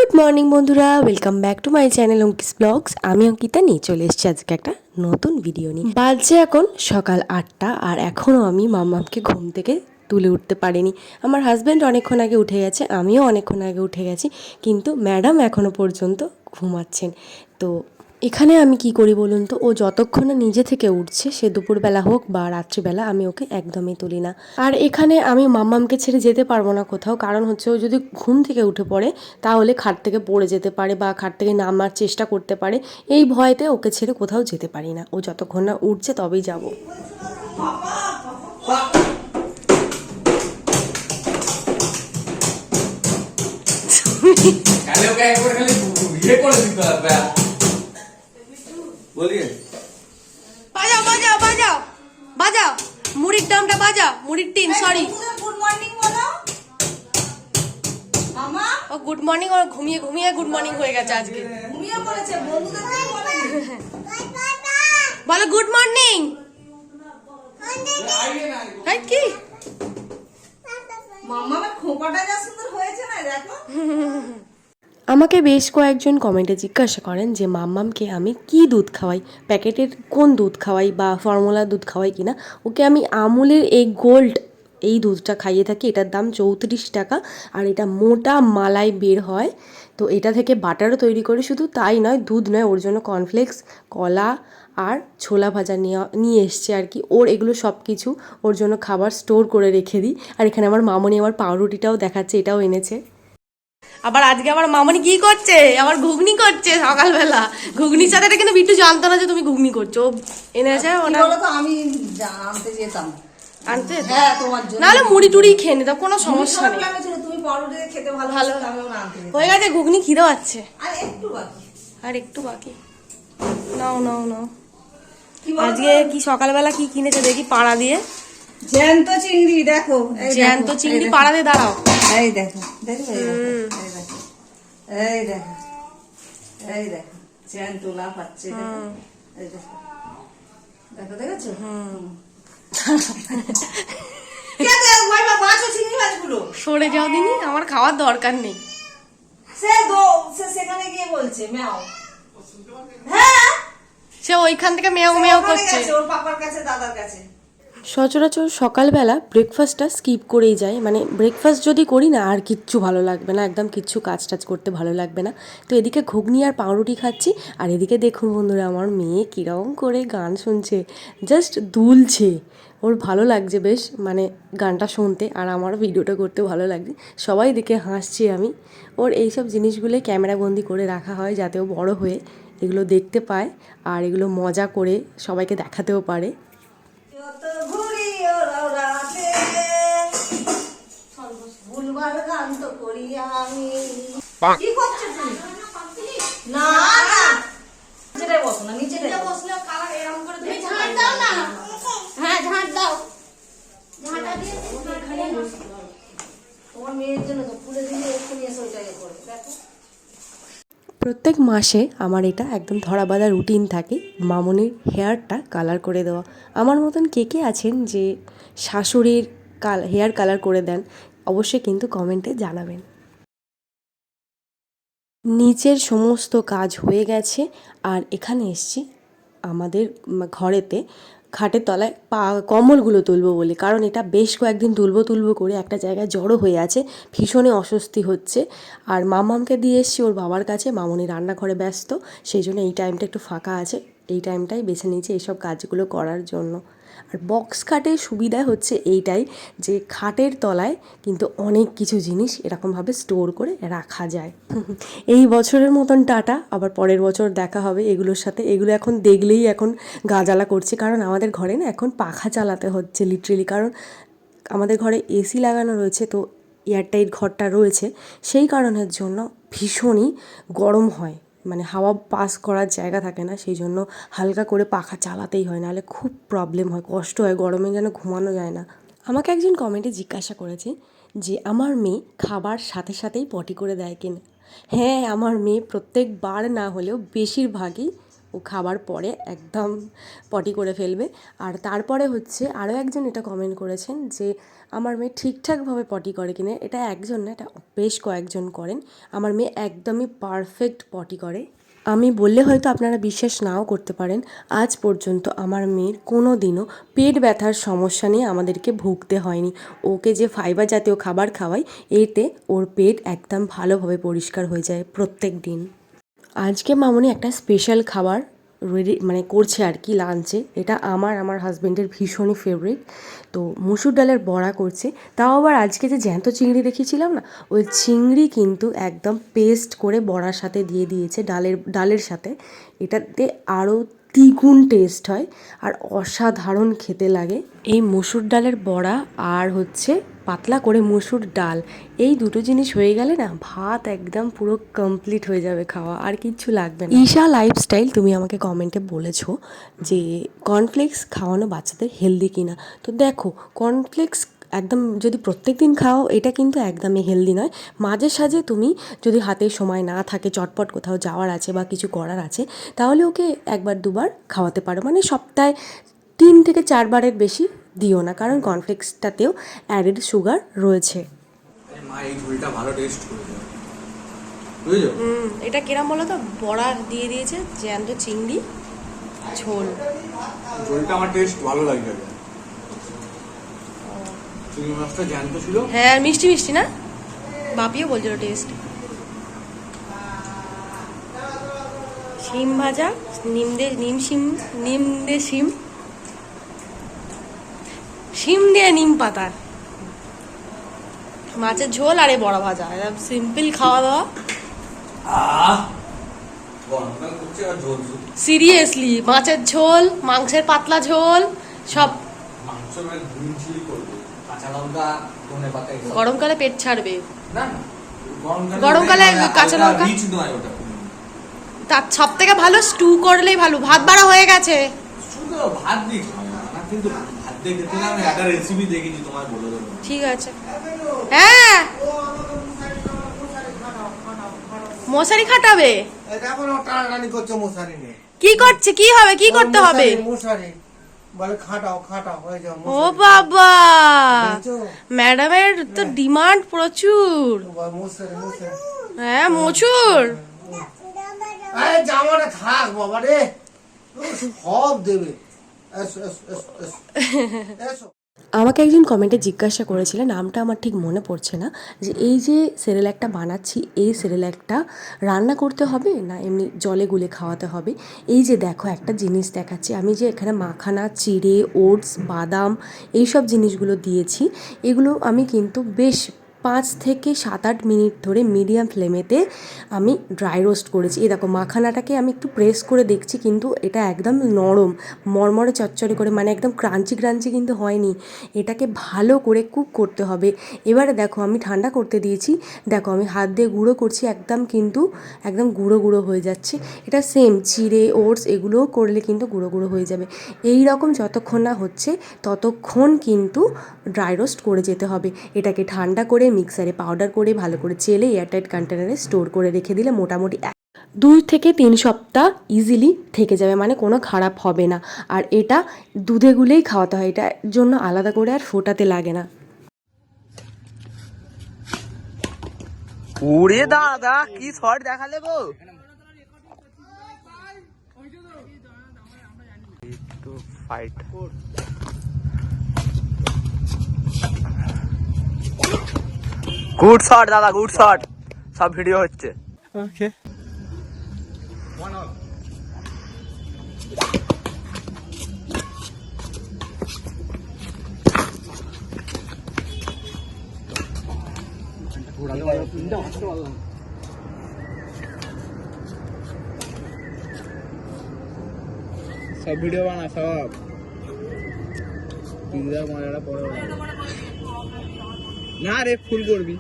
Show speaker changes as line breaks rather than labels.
Good morning বন্ধুরা, welcome back to my channel Ankis blogs. আমি অঙ্কিতা নিয়ে চলে এসেছি আজকে একটা নতুন ভিডিও নিয়ে। বাজছে এখন সকাল 8টা আর এখনও আমি মাম্মামকে ঘুম থেকে তুলে উঠতে পারিনি। আমার হাজব্যান্ড অনেকক্ষণ আগে উঠে গেছে, আমিও অনেকক্ষণ আগে উঠে গেছি, কিন্তু ম্যাডাম এখনও পর্যন্ত ঘুমাচ্ছেন। তো এখানে আমি কি করি বলুন তো, ও যতক্ষণ না নিজে থেকে উঠছে, সে দুপুরবেলা হোক বা রাত্রিবেলা, আমি ওকে একদমই তুলি না। আর এখানে আমি মাম্মামকে ছেড়ে যেতে পারবো না কোথাও, কারণ হচ্ছে ও যদি ঘুম থেকে উঠে পড়ে তাহলে খাট থেকে পড়ে যেতে পারে বা খাট থেকে নামার চেষ্টা করতে পারে। এই ভয়তে ওকে ছেড়ে কোথাও যেতে পারি না। ও যতক্ষণ না উঠছে তবেই যাব।
বাজাও বাজাও বাজাও বাজাও মুড়ির দামটা বাজা, মুড়ির টিন। সরি,
গুড মর্নিং বলো মামা।
ও গুড মর্নিং, ওর ঘুমিয়ে ঘুমিয়ে গুড মর্নিং হয়ে গেছে আজকে।
ঘুমিয়ে পড়েছে, বন্ধুদের বলে
বলো গুড মর্নিং। কি
মামা আমার খোপাটা যা সুন্দর হয়েছে না, দেখো।
আমাকে বেশ কয়েকজন কমেন্টে জিজ্ঞাসা করেন যে মাম্মামকে আমি কি দুধ খাওয়াই, প্যাকেটের কোন দুধ খাওয়াই বা ফর্মুলার দুধ খাওয়াই কিনা। ওকে আমি আমুলের এই গোল্ড এই দুধটা খাইয়ে থাকি। এটার দাম 34 টাকা আর এটা মোটা মালাই বের হয়। তো এটা থেকে বাটারও তৈরি করে, শুধু তাই নয়, দুধ নয়, ওর জন্য কর্নফ্লেক্স, কলা আর ছোলা ভাজা নিয়ে এসছে আর কি। ওর এগুলো সব কিছু ওর জন্য খাবার স্টোর করে রেখে দিই। আর এখানে আমার মামনি আমার পাউরুটিটাও দেখাচ্ছে, এটাও এনেছে।
আবার আজকে আমার মামনি কি করছে, আবার ঘুগনি করছে সকালবেলা। ঘুগনির সাথে কিন্তু বিট্টু জানতো না যে তুমি ঘুগনি করছো, এনেছে ওটা।
বলো তো, আমি আনতে যেতাম
আনতে
হ্যাঁ তোমার জন্য,
নাহলে মুড়ি টুড়ি খেয়ে নিতাম, কোনো সমস্যা নেই।
তুমি পাউরুটি খেতে ভালো
ভালো
আমি ওটা আনতে যেতাম।
হয়ে গেছে, ঘুগনি খিদে পাচ্ছে।
আর একটু বাকি,
আর একটু বাকি। নাও নাও নাও।
কি বলো
আজকে কি সকালবেলা কি কিনেছে দেখি পাড়া দিয়ে।
জ্যান্ত চিংড়ি, দেখো এই
জ্যান্ত
দেখো,
চিংড়ি
এই দেখো,
পাড়া দিয়ে, দাঁড়াও।
এই দেখো দেখো, এই দেখো, এই দেখো, এই দেখো জ্যান্ত লাফ পাচ্ছে, এই দেখো, দেখো দেখেছো।
সরে যাও দিনি, আমার খাওয়ার দরকার নেই।
সেখানে গিয়ে বলছে ম্যাও, হ্যাঁ
সে ওইখান থেকে মেয়াও মেয়াও করছে।
ওর পাপার কাছে, দাদার কাছে।
সচরাচর সকালবেলা ব্রেকফাস্টটা স্কিপ করেই যায়, মানে ব্রেকফাস্ট যদি করি না আর কিচ্ছু ভালো লাগবে না, একদম কিচ্ছু কাজ টাজ করতে ভালো লাগবে না। তো এদিকে ঘুগনি আর পাউরুটি খাচ্ছি, আর এদিকে দেখুন বন্ধুরা আমার মেয়ে কীরকম করে গান শুনছে, জাস্ট দুলছে। ওর ভালো লাগছে বেশ, মানে গানটা শুনতে, আর আমারও ভিডিওটা করতে ভালো লাগছে। সবাই দিকে হাসছি আমি। ওর এইসব জিনিসগুলোই ক্যামেরাবন্দি করে রাখা হয় যাতে ও বড় হয়ে এগুলো দেখতে পায় আর এগুলো মজা করে সবাইকে দেখাতেও পারে।
ভুলবার গান তো করি আমি। কি করছো তুমি? না না, নিচেটাই বসো না, নিচেটাই
বসলে কালার এরকম করে
তুমি ঝাঁট দাও না। হ্যাঁ ঝাঁট দাও, ঝাঁটা দিয়ে এখানেই বসতে হবে। তোমার মেয়ের জন্য তো খুলে দিলে এক্ষুনি এসে ওইটাই করবে, দেখো।
প্রত্যেক মাসে আমার এটা একদম ধরাবাঁধা রুটিন থাকে, মামনির হেয়ারটা কালার করে দেওয়া। আমার মতন কে কে আছেন যে শাশুড়ির হেয়ার কালার করে দেন, অবশ্যই কিন্তু কমেন্টে জানাবেন। নিচের সমস্ত কাজ হয়ে গেছে আর এখানে এসছি আমাদের ঘরেতে খাটের তলায় কম্বলগুলো তুলবো বলে, কারণ এটা বেশ কয়েকদিন তুলবো করে একটা জায়গায় জড়ো হয়ে আছে, ভীষণই অস্বস্তি হচ্ছে। আর মামামকে দিয়ে এসছি ওর বাবার কাছে, মামনি রান্নাঘরে ব্যস্ত, সেই জন্য এই টাইমটা একটু ফাঁকা আছে, এই টাইমটাই বেছে নিয়েছি এইসব কাজগুলো করার জন্য। আর বক্স খাটের সুবিধা হচ্ছে এইটাই যে খাটের তলায় কিন্তু অনেক কিছু জিনিস এরকমভাবে স্টোর করে রাখা যায়। এই বছরের মতন টাটা, আবার পরের বছর দেখা হবে এগুলোর সাথে। এগুলো এখন দেখলেই এখন গা জ্বালা করছে, কারণ আমাদের ঘরে না এখন পাখা চালাতে হচ্ছে লিটারেলি, কারণ আমাদের ঘরে এসি লাগানো রয়েছে, তো এয়ারটাইট ঘরটা রয়েছে, সেই কারণের জন্য ভীষণই গরম হয়, মানে হাওয়া পাস করার জায়গা থাকে না, সেই জন্য হালকা করে পাখা চালাতেই হয়, নাহলে খুব প্রবলেম হয়, কষ্ট হয়, গরমে যেন ঘুমানো যায় না। আমাকে একজন কমেন্টে জিজ্ঞাসা করেছে যে আমার মেয়ে খাবার সাথে সাথেই পটি করে দেয় কিনা। হ্যাঁ, আমার মেয়ে প্রত্যেকবার না হলেও বেশিরভাগই ও খাবার পরে একদম পটি করে ফেলবে। আর তারপরে হচ্ছে আরও একজন এটা কমেন্ট করেছেন যে আমার মেয়ে ঠিকঠাকভাবে পটি করে কিনা। এটা একজন না, এটা বেশ কয়েকজন করেন। আমার মেয়ে একদমই পারফেক্ট পটি করে। আমি বললে হয়তো আপনারা বিশ্বাস নাও করতে পারেন, আজ পর্যন্ত আমার মেয়ের কোনো দিনও পেট ব্যথার সমস্যা নিয়ে আমাদেরকে ভুগতে হয়নি। ওকে যে ফাইবার জাতীয় খাবার খাওয়াই, এতে ওর পেট একদম ভালোভাবে পরিষ্কার হয়ে যায় প্রত্যেক দিন। আজকে মামনি একটা স্পেশাল খাবার রেডি করছে আর কি লাঞ্চে। এটা আমার হাজব্যান্ডের ভীষণই ফেভারিট। তো মুসুর ডালের বড়া করছে, তাও আবার আজকে যে জ্যান্ত চিংড়ি দেখিয়েছিলাম না, ওই চিংড়ি কিন্তু একদম পেস্ট করে বড়ার সাথে দিয়ে দিয়েছে, ডালের সাথে। এটাতে আরও দ্বিগুণ টেস্ট হয় আর অসাধারণ খেতে লাগে। এই মুসুর ডালের বড়া আর হচ্ছে পাতলা করে মুসুর ডাল, এই দুটো জিনিস হয়ে গেলে না ভাত একদম পুরো কমপ্লিট হয়ে যাবে খাওয়া, আর কিচ্ছু লাগবে না। ঈশা লাইফস্টাইল, তুমি আমাকে কমেন্টে বলেছো যে কর্নফ্লেক্স খাওয়ানো বাচ্চাদের হেলদি কিনা। তো দেখো, কর্নফ্লেক্স একদম যদি প্রত্যেক দিন খাও, এটা কিন্তু একদমই হেলদি নয়। মাঝে সাঝে তুমি যদি হাতে সময় না থাকে, চটপট কোথাও যাওয়ার আছে বা কিছু করার আছে, তাহলে ওকে একবার দুবার খাওয়াতে পারো। সপ্তাহে 3 থেকে 4 বারের বেশি দিও না, কারণ কর্নফ্লেক্সটাতেও অ্যাডেড সুগার রয়েছে।
মা এই ঝোলটা ভালো টেস্ট করেছে, বুঝছো?
এটা কিরম বলো তো, বড়া দিয়ে দিয়েছে, জ্যান্ত চিংড়ি ঝোল।
ঝোলটা আমার টেস্ট ভালো লাগছে। চিংড়ি মাছটা জ্যান্ত ছিল।
হ্যাঁ, আর মিষ্টি মিষ্টি না, বাপিও বলছিল টেস্ট। শিম ভাজা, নিম দিয়ে শিম দিয়ে নিম পাতা, মাছের ঝোল আর এই বড়া ভাজা, সিম্পল খাওয়া দাওয়া।
গরমকাল করছে আর ঝোল শুধু।
সিরিয়াসলি, মাছের ঝোল, মাংসের পাতলা ঝোল, সব।
মাংস গ্রিন চিলি করবে, কাঁচা লঙ্কা, ধনে পাতা।
গরমকালে পেট ছাড়বে।
না না,
গরমকালে কাঁচা লঙ্কা
রিচ নয় ওটা।
তার সব থেকে ভালো স্টু করলেই ভালো। ভাত বাড়া হয়ে গেছে,
শুধু ভাত দিয়ে খাবে না, কিন্তু ভাত দিয়ে খেতে না। আমি একটা রেসিপি দেখেছি, তোমায় বলে দেবো।
ঠিক আছে। হ্যাঁ, মশারি খাটাবে।
দেখো না, টানাটানি করছে মশারি নিয়ে।
কি করছে, কি হবে, কি করতে হবে?
মশারি বলে খাটাও হয়ে যাও।
ও বাবা,
দেখছো?
ম্যাডামের তো ডিমান্ড প্রচুর।
মশারি
হ্যাঁ, মোচুর।
আরে জামাটা থাক বাবা রে, সব দেবে। এসো।
আমাকে একজন কমেন্টে জিজ্ঞাসা করেছিলেন, নামটা আমার ঠিক মনে পড়ছে না, যে এই যে সেরেল্যাকটা বানাচ্ছি, এই সেরেল্যাকটা রান্না করতে হবে না এমনি জলে গুলে খাওয়াতে হবে। এই যে দেখো, একটা জিনিস দেখাচ্ছি আমি, যে এখানে মাখানা, চিড়ে, ওটস, বাদাম, এইসব জিনিসগুলো দিয়েছি। এগুলো আমি কিন্তু বেশ 5 থেকে 7-8 মিনিট ধরে মিডিয়াম ফ্লেমেতে আমি ড্রাই রোস্ট করেছি। এই দেখো, মাখানাটাকে আমি একটু প্রেস করে দেখছি, কিন্তু এটা একদম নরম, মরমরে চচ্চড়ে করে, একদম ক্রাঞ্চি কিন্তু হয়নি। এটাকে ভালো করে কুক করতে হবে। এবারে দেখো, আমি ঠান্ডা করতে দিয়েছি। দেখো, আমি হাত দিয়ে গুঁড়ো করছি, একদম গুঁড়ো হয়ে যাচ্ছে। এটা সেম চিড়ে, ওটস এগুলোও করলে কিন্তু গুঁড়ো হয়ে যাবে। এই রকম যতক্ষণ না হচ্ছে ততক্ষণ কিন্তু ড্রাই রোস্ট করে যেতে হবে। এটাকে ঠান্ডা করে মিক্সারে পাউডার করে ভালো করে চেলে এয়ারটাইট কন্টেনারে স্টোর করে রেখে দিলে মোটামুটি 2 থেকে 3 সপ্তাহ ইজিলি থেকে যাবে, কোনো খারাপ হবে না। আর এটা দুধে গুলেই খাওয়াতে হয়, এটার জন্য আলাদা করে আর ফোটাতে লাগে না।
ওরে দাদা, কি শট দেখালে গো! ফাইট, গুড শট দাদা, গুড শট। সব ভিডিও হচ্ছে। ওকে, সব ভিডিও বানা, সব পিজ্জা মজাটা পরে না রে, ফুল করবি।